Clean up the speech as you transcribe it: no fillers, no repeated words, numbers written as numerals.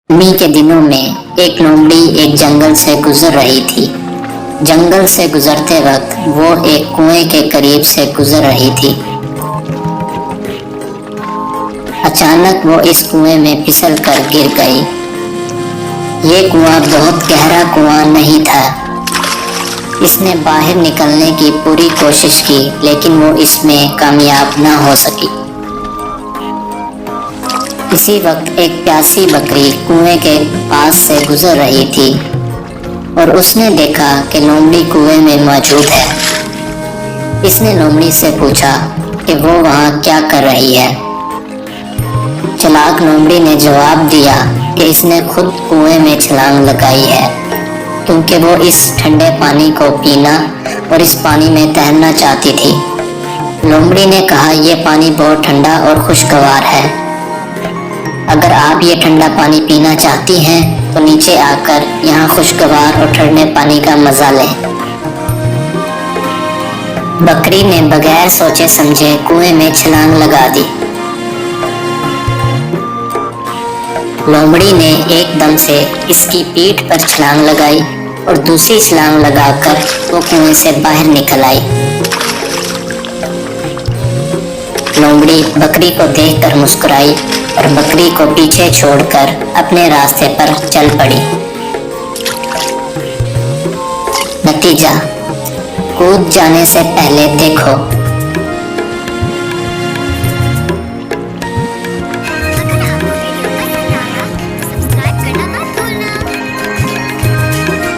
गर्मी के दिनों में एक लोमड़ी एक जंगल से गुजर रही थी। जंगल से गुजरते वक्त वो एक कुएं के करीब से गुजर रही थी। अचानक वो इस कुएं में फिसल कर गिर गई। ये कुआं बहुत गहरा कुआं नहीं था। इसने बाहर निकलने की पूरी कोशिश की, लेकिन वो इसमें कामयाब ना हो सकी। इसी वक्त एक प्यासी बकरी कुएं के पास से गुजर रही थी और उसने देखा कि लोमड़ी कुएं में मौजूद है। इसने लोमड़ी से पूछा कि वो वहां क्या कर रही है। चालाक लोमड़ी ने जवाब दिया कि इसने खुद कुएं में छलांग लगाई है, क्योंकि वो इस ठंडे पानी को पीना और इस पानी में तैरना चाहती थी। लोमड़ी ने कहा, यह पानी बहुत ठंडा और खुशगवार है। अगर आप ये ठंडा पानी पीना चाहती हैं तो नीचे आकर यहाँ खुशगवार और ठंडे पानी का मजा लें। बकरी ने बगैर सोचे समझे कुएं में छलांग लगा दी। लोमड़ी ने एकदम से इसकी पीठ पर छलांग लगाई और दूसरी छलांग लगाकर वो कुएं से बाहर निकल आई। लोमड़ी बकरी को देखकर मुस्कुराई और बकरी को पीछे छोड़कर अपने रास्ते पर चल पड़ी। नतीजा, कूद जाने से पहले देखो।